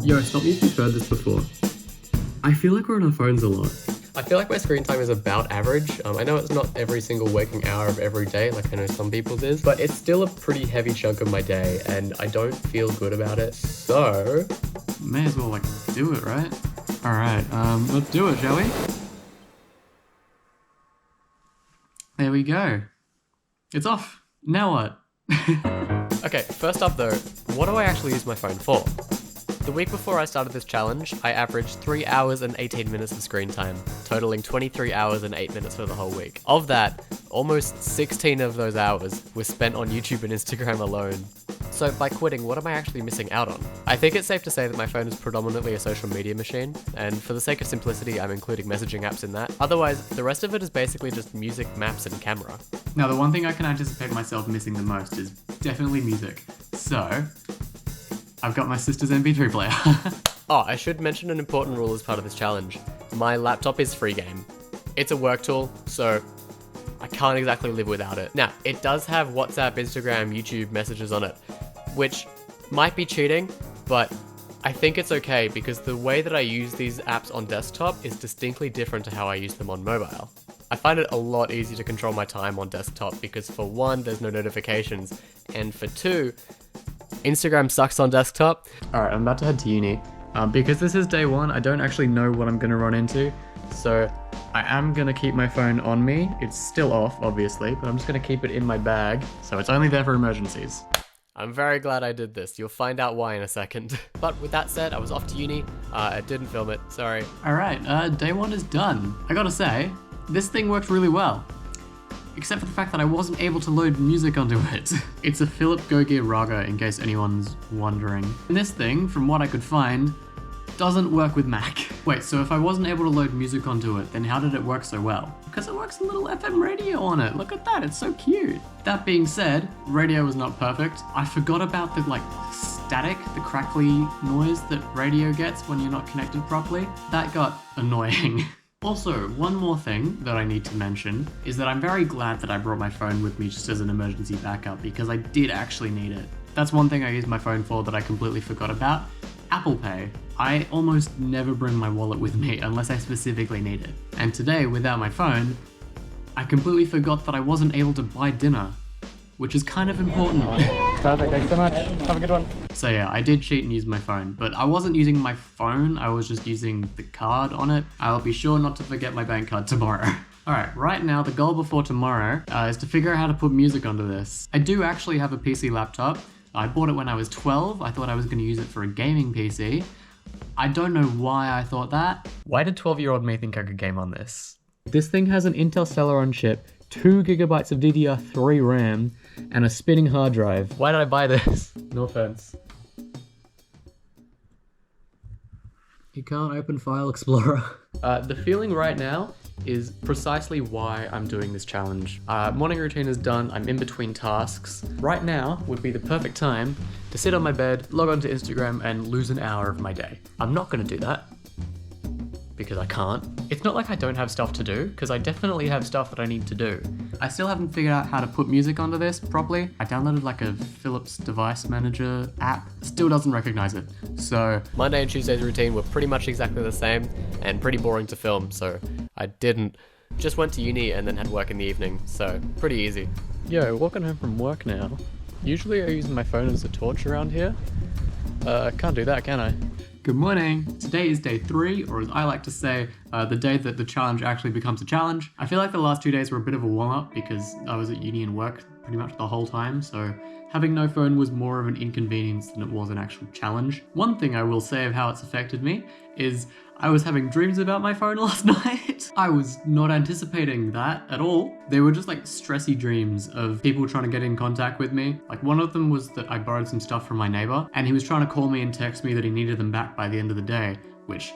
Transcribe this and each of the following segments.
Yo, stop me if you've heard this before. I feel like we're on our phones a lot. I feel like my screen time is about average. I know it's not every single waking hour of every day, like I know some people's is, but it's still a pretty heavy chunk of my day, and I don't feel good about it, so... May as well, do it, right? Alright, let's do it, shall we? There we go. It's off. Now what? Okay, first up though, what do I actually use my phone for? The week before I started this challenge, I averaged 3 hours and 18 minutes of screen time, totaling 23 hours and 8 minutes for the whole week. Of that, almost 16 of those hours were spent on YouTube and Instagram alone. So by quitting, what am I actually missing out on? I think it's safe to say that my phone is predominantly a social media machine, and for the sake of simplicity, I'm including messaging apps in that. Otherwise, the rest of it is basically just music, maps, and camera. Now, the one thing I can anticipate myself missing the most is definitely music. So, I've got my sister's MP3 player. Oh, I should mention an important rule as part of this challenge. My laptop is free game. It's a work tool, so I can't exactly live without it. Now, it does have WhatsApp, Instagram, YouTube messages on it, which might be cheating, but I think it's okay because the way that I use these apps on desktop is distinctly different to how I use them on mobile. I find it a lot easier to control my time on desktop because for one, there's no notifications, and for two, Instagram sucks on desktop. Alright, I'm about to head to uni. Because this is day one, I don't actually know what I'm going to run into, so I am going to keep my phone on me. It's still off, obviously, but I'm just going to keep it in my bag, so it's only there for emergencies. I'm very glad I did this. You'll find out why in a second. But with that said, I was off to uni. I didn't film it, sorry. Alright, day one is done. I gotta say, this thing worked really well. Except for the fact that I wasn't able to load music onto it. It's a Philip Go-Gear Raga, in case anyone's wondering. And this thing, from what I could find, doesn't work with Mac. Wait, so if I wasn't able to load music onto it, then how did it work so well? Because it works a little FM radio on it. Look at that, it's so cute. That being said, radio was not perfect. I forgot about the static, the crackly noise that radio gets when you're not connected properly. That got annoying. Also, one more thing that I need to mention is that I'm very glad that I brought my phone with me just as an emergency backup because I did actually need it. That's one thing I use my phone for that I completely forgot about. Apple Pay. I almost never bring my wallet with me unless I specifically need it. And today, without my phone, I completely forgot that I wasn't able to buy dinner, which is kind of important. Perfect, thanks so much. Have a good one. So yeah, I did cheat and use my phone, but I wasn't using my phone, I was just using the card on it. I'll be sure not to forget my bank card tomorrow. Alright, right now the goal before tomorrow is to figure out how to put music onto this. I do actually have a PC laptop. I bought it when I was 12. I thought I was going to use it for a gaming PC. I don't know why I thought that. Why did 12-year-old me think I could game on this? This thing has an Intel Celeron chip, 2 gigabytes of DDR3 RAM, and a spinning hard drive. Why did I buy this? No offense. You can't open File Explorer. The feeling right now is precisely why I'm doing this challenge. Morning routine is done, I'm in between tasks. Right now would be the perfect time to sit on my bed, log onto Instagram, and lose an hour of my day. I'm not gonna do that, because I can't. It's not like I don't have stuff to do, because I definitely have stuff that I need to do. I still haven't figured out how to put music onto this properly. I downloaded a Philips device manager app. Still doesn't recognize it. So Monday and Tuesday's routine were pretty much exactly the same and pretty boring to film, so I didn't. Just went to uni and then had work in the evening, so pretty easy. Yo, walking home from work now. Usually I use my phone as a torch around here. Can't do that, can I? Good morning. Today is day 3, or as I like to say, the day that the challenge actually becomes a challenge. I feel like the last 2 days were a bit of a warm-up because I was at uni and work pretty much the whole time, so having no phone was more of an inconvenience than it was an actual challenge. One thing I will say of how it's affected me is I was having dreams about my phone last night. I was not anticipating that at all. They were just stressy dreams of people trying to get in contact with me. One of them was that I borrowed some stuff from my neighbor and he was trying to call me and text me that he needed them back by the end of the day, which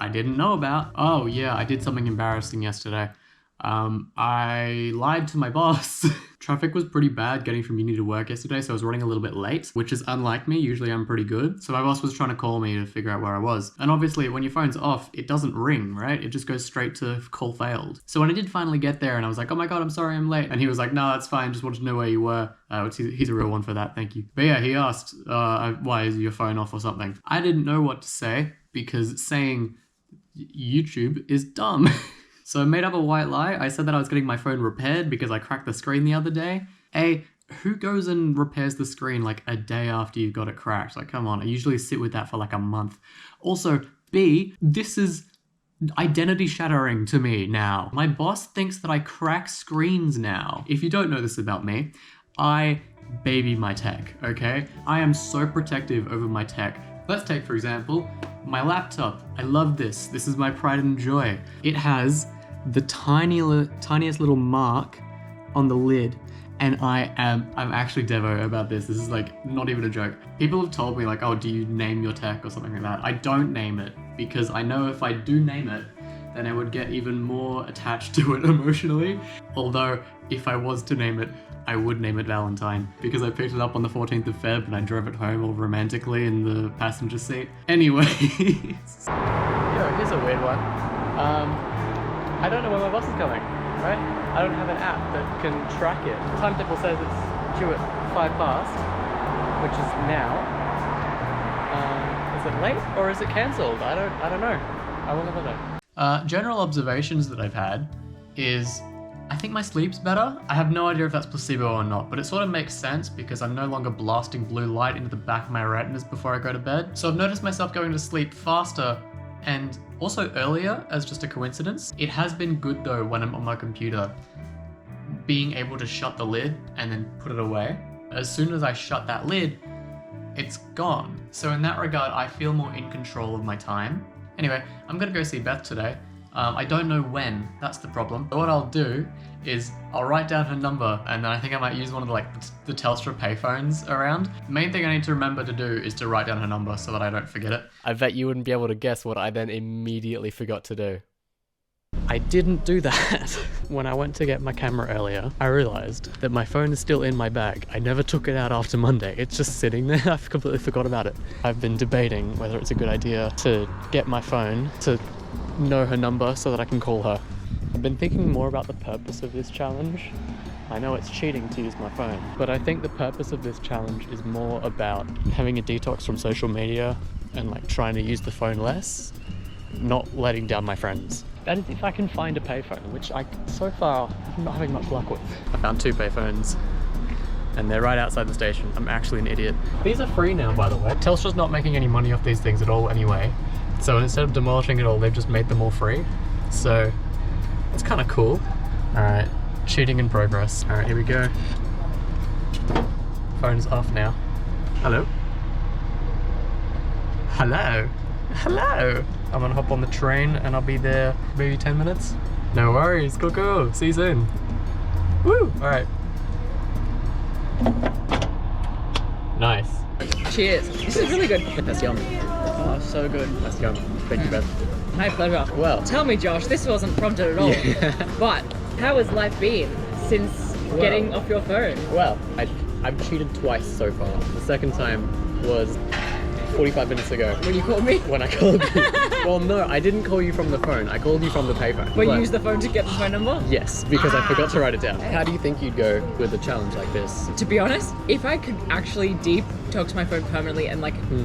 I didn't know about. Oh yeah, I did something embarrassing yesterday. I lied to my boss. Traffic was pretty bad getting from uni to work yesterday, so I was running a little bit late, which is unlike me. Usually I'm pretty good. So my boss was trying to call me to figure out where I was. And obviously when your phone's off, it doesn't ring, right? It just goes straight to call failed. So when I did finally get there and I was like, oh my God, I'm sorry I'm late. And he was like, no, that's fine. Just wanted to know where you were. He's a real one for that. Thank you. But yeah, he asked, why is your phone off or something? I didn't know what to say because saying YouTube is dumb. So I made up a white lie. I said that I was getting my phone repaired because I cracked the screen the other day. Who goes and repairs the screen like a day after you've got it cracked? Like, come on, I usually sit with that for like a month. Also, B, this is identity shattering to me now. My boss thinks that I crack screens now. If you don't know this about me, I baby my tech, okay? I am so protective over my tech. Let's take, for example, my laptop. I love this. This is my pride and joy. It has the tiniest little mark on the lid, and I'm actually Devo about this. This is like not even a joke. People have told me like, oh, do you name your tech or something like that? I don't name it because I know if I do name it, then I would get even more attached to it emotionally. Although if I was to name it, I would name it Valentine because I picked it up on the 14th of Feb and I drove it home all romantically in the passenger seat. Anyways. Here's a weird one. I don't know when my bus is coming, right? I don't have an app that can track it. The timetable says it's due at 5 past, which is now. Is it late or is it cancelled? I don't know. I will never know. General observations that I've had is I think my sleep's better. I have no idea if that's placebo or not, but it sort of makes sense because I'm no longer blasting blue light into the back of my retinas before I go to bed. So I've noticed myself going to sleep faster and also earlier as just a coincidence. It has been good though when I'm on my computer, being able to shut the lid and then put it away. As soon as I shut that lid, it's gone. So in that regard, I feel more in control of my time. Anyway, I'm gonna go see Beth today. I don't know when, that's the problem. So what I'll do is I'll write down her number and then I think I might use one of the Telstra payphones around. The main thing I need to remember to do is to write down her number so that I don't forget it. I bet you wouldn't be able to guess what I then immediately forgot to do. I didn't do that. When I went to get my camera earlier, I realized that my phone is still in my bag. I never took it out after Monday. It's just sitting there. I've completely forgot about it. I've been debating whether it's a good idea to get my phone to know her number so that I can call her. I've been thinking more about the purpose of this challenge. I know it's cheating to use my phone, but I think the purpose of this challenge is more about having a detox from social media and like trying to use the phone less, not letting down my friends. That is if I can find a payphone, which so far I'm not having much luck with. I found 2 payphones and they're right outside the station. I'm actually an idiot. These are free now, by the way. Telstra's not making any money off these things at all anyway. So instead of demolishing it all, they've just made them all free. So it's kind of cool. All right, cheating in progress. All right, here we go. Phone's off now. Hello? Hello? Hello? I'm gonna hop on the train and I'll be there maybe 10 minutes. No worries, cool. See you soon. Woo, all right. Nice. Cheers. This is really good. That's yum. Oh, so good. That's yum. Thank you, Beth. My pleasure. Well. Tell me, Josh, this wasn't prompted at all. Yeah. But how has life been since getting off your phone? Well, I've cheated twice so far. The second time was 45 minutes ago. When you called me? When I called you. Well, no, I didn't call you from the phone. I called you from the payphone. But you used the phone to get the phone number? Yes, because I forgot to write it down. How do you think you'd go with a challenge like this? To be honest, if I could actually detox my phone permanently and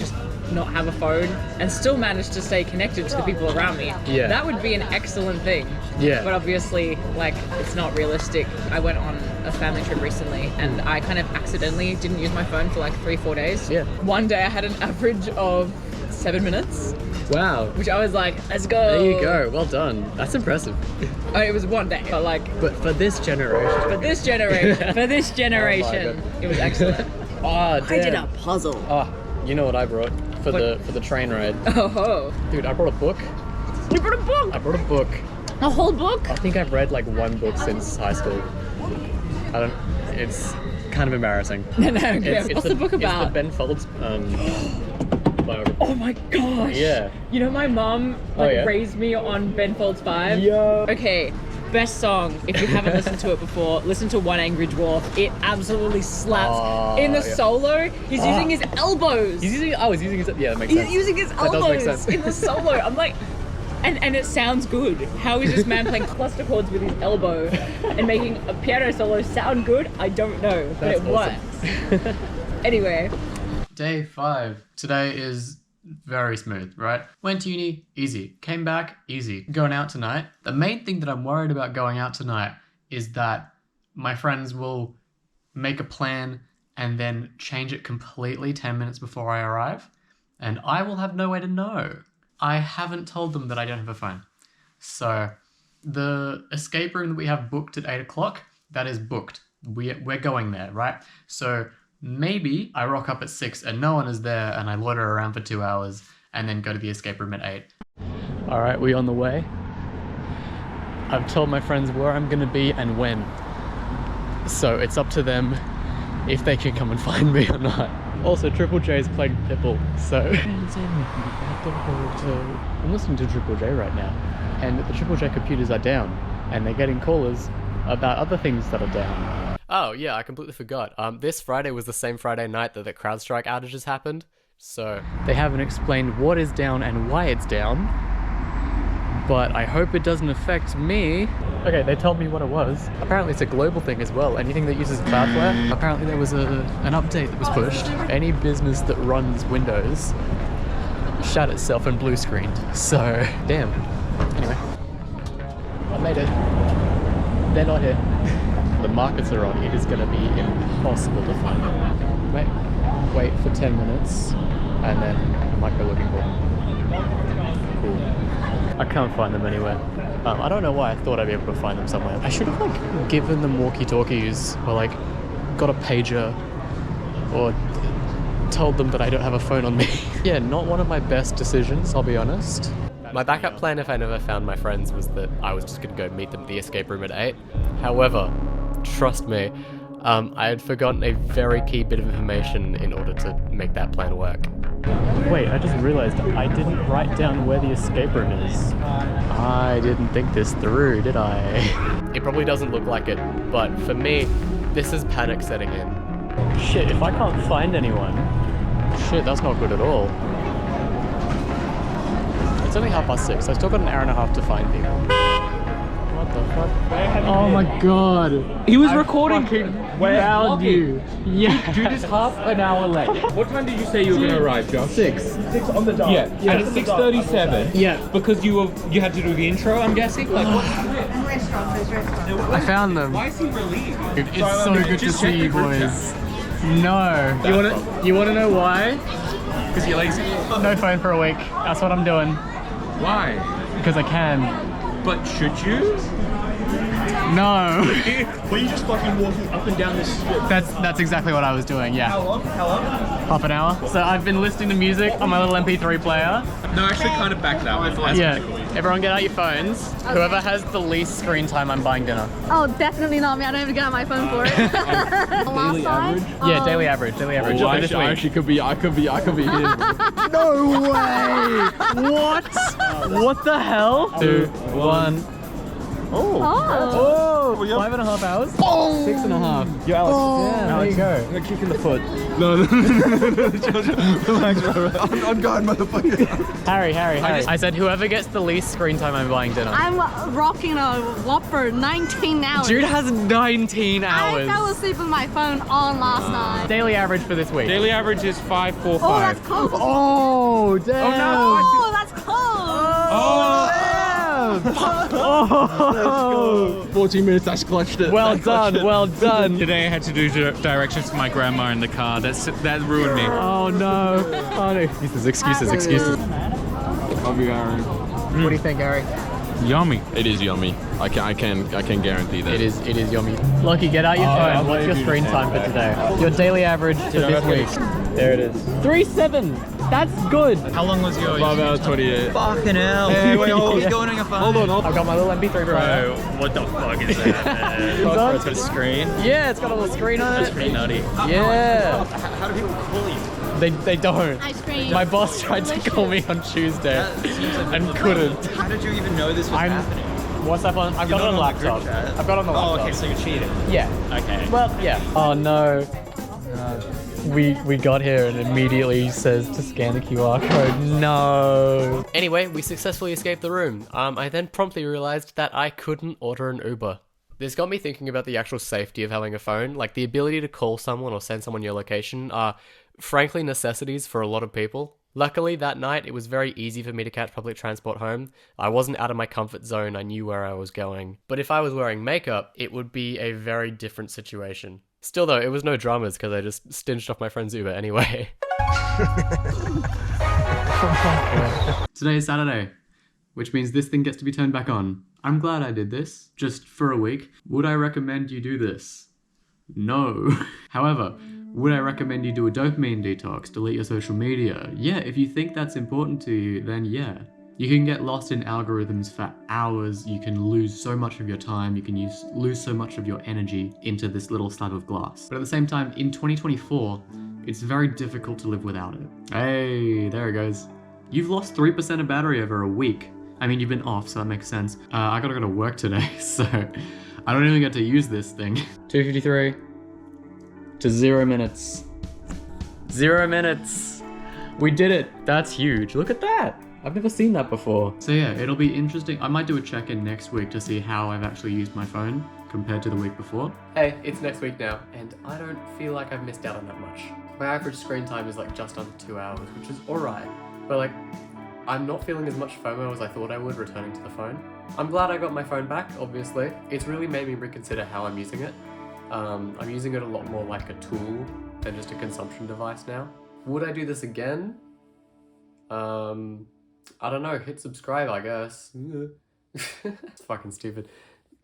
just not have a phone and still manage to stay connected to the people around me, that would be an excellent thing. Yeah. But obviously, it's not realistic. I went on a family trip recently and I kind of accidentally didn't use my phone for 3-4 days. Yeah. One day I had an average of 7 minutes. Wow. Which I was like, let's go. There you go. Well done. That's impressive. It was one day, But for this generation. For this generation, it was excellent. Oh, damn. I did a puzzle. Oh, you know what I brought for the train ride? Oh. Dude, I brought a book. You brought a book? I brought a book. A whole book? I think I've read 1 book since high school. It's kind of embarrassing. No, what's the book about? It's the Ben Folds biography. Oh my gosh. Yeah. You know my mom raised me on Ben Folds 5? Yeah. Okay, best song. If you haven't listened to it before, listen to One Angry Dwarf. It absolutely slaps. In the solo, he's using his elbows. He's using his, yeah, that makes He's sense. using his That does make elbows sense. in the solo. I'm like, and it sounds good. How is this man playing cluster chords with his elbow and making a piano solo sound good? I don't know, but That's it awesome. works. Anyway. Day 5. Today is very smooth, right? Went to uni, easy. Came back, easy. Going out tonight. The main thing that I'm worried about going out tonight is that my friends will make a plan and then change it completely 10 minutes before I arrive, and I will have no way to know. I haven't told them that I don't have a phone. So the escape room that we have booked at 8 o'clock, that is booked. We're going there, right? So maybe I rock up at 6 and no one is there and I loiter around for 2 hours and then go to the escape room at 8. All right, we on the way. I've told my friends where I'm gonna be and when. So it's up to them if they can come and find me or not. Also, Triple J's playing Pipple, so... I'm listening to Triple J right now, and the Triple J computers are down, and they're getting callers about other things that are down. Oh, yeah, I completely forgot. This Friday was the same Friday night that the CrowdStrike outages happened, so... They haven't explained what is down and why it's down, but I hope it doesn't affect me. Okay, they told me what it was. Apparently it's a global thing as well. Anything that uses Cloudflare. Apparently there was an update that was pushed. Any business that runs Windows shut itself and blue screened. So, damn. Anyway, I made it. They're not here. The markets are on. It is going to be impossible to find them. Wait for 10 minutes and then I might go looking for them. Cool. I can't find them anywhere. I don't know why I thought I'd be able to find them somewhere. I should have like given them walkie-talkies or like got a pager or told them that I don't have a phone on me. Yeah, not one of my best decisions, I'll be honest. My backup plan if I never found my friends was that I was just gonna go meet them at the escape room at 8. However, trust me, I had forgotten a very key bit of information in order to make that plan work. Wait, I just realized I didn't write down where the escape room is. I didn't think this through, did I? It probably doesn't look like it, but for me, this is panic setting in. Shit, if I can't find anyone... Shit, that's not good at all. It's only 6:30, so I've still got an hour and a half to find people. What the fuck? Oh my god. He was recording. Found you. Yeah. Dude is half an hour late. What time did you say you were gonna arrive, Josh? 6. 6 on the dot. Yeah. And it's 6:37. Yeah. Because you had to do the intro, I'm guessing. Like, I found them. why is he relieved? It's so good to see you boys. No. You wanna know why? Because you're lazy. No phone for a week. That's what I'm doing. Why? Because I can. But should you? No. Were you just fucking walking up and down this strip? That's exactly what I was doing, yeah. How long? Half an hour. So I've been listening to music on my little MP3 player. No, actually kind of back that way. Yeah. Everyone get out your phones. Okay. Whoever has the least screen time, I'm buying dinner. Oh, definitely not me. I don't even get on my phone for it. Last time? Yeah, daily average. Oh, I actually could be him. No way! What? What the hell? 2, 1. Oh! 5.5 hours? Oh! 6.5. Yo, Alex. Yeah, there you go. I'm gonna kick in the foot. No. On guard, motherfucker. Harry. I said whoever gets the least screen time, I'm buying dinner. I'm rocking a Whopper 19 hours. Dude has 19 hours. I fell asleep with my phone on last night. Daily average for this week. Daily average is 545. Oh, that's close. Oh, damn. Oh, that's close. Oh, 14 minutes, that's clutched it. well done. Today I had to do directions to my grandma in the car. That ruined me. Oh no. Oh no. Excuses. I'll be Aaron. What do you think, Harry? Yummy. It is yummy. I can guarantee that. It is yummy. Lucky, get out your phone. What's your screen time for today? Your daily average for this week. There it is. 3.7. That's good. How long was your 5 hours 28. Fucking hell. Hey, wait, What's going on your phone? Hold on. I've got my little MP3 player. What the fuck is that, man? It's on? It's got a screen. Yeah, it's got a little screen on it. That's pretty nutty. Yeah. How do people call you? They don't. Ice cream. My boss tried to call me on Tuesday and couldn't. How did you even know this was happening? WhatsApp on. I've got it on the laptop. I've got it on the laptop. Oh, okay, so you're cheating. Yeah. Okay. Well, yeah. Oh no. We got here and immediately says to scan the QR code. No. Anyway, we successfully escaped the room. I then promptly realized that I couldn't order an Uber. This got me thinking about the actual safety of having a phone. Like, the ability to call someone or send someone your location are frankly necessities for a lot of people. Luckily, that night, it was very easy for me to catch public transport home. I wasn't out of my comfort zone, I knew where I was going. But if I was wearing makeup, it would be a very different situation. Still though, it was no dramas because I just stinged off my friend's Uber anyway. Today is Saturday, which means this thing gets to be turned back on. I'm glad I did this, just for a week. Would I recommend you do this? No. However, would I recommend you do a dopamine detox, delete your social media? Yeah, if you think that's important to you, then yeah. You can get lost in algorithms for hours, you can lose so much of your time, you can lose so much of your energy into this little slab of glass. But at the same time, in 2024, it's very difficult to live without it. Hey, there it goes. You've lost 3% of battery over a week. I mean, you've been off, so that makes sense. I gotta go to work today, so I don't even get to use this thing. 2:53 to 0 minutes. 0 minutes. We did it. That's huge. Look at that. I've never seen that before. So yeah, it'll be interesting. I might do a check-in next week to see how I've actually used my phone compared to the week before. Hey, it's next week now, and I don't feel like I've missed out on that much. My average screen time is like just under 2 hours, which is alright. But like, I'm not feeling as much FOMO as I thought I would returning to the phone. I'm glad I got my phone back, obviously. It's really made me reconsider how I'm using it. I'm using it a lot more like a tool than just a consumption device now. Would I do this again? I don't know, hit subscribe, I guess. It's fucking stupid.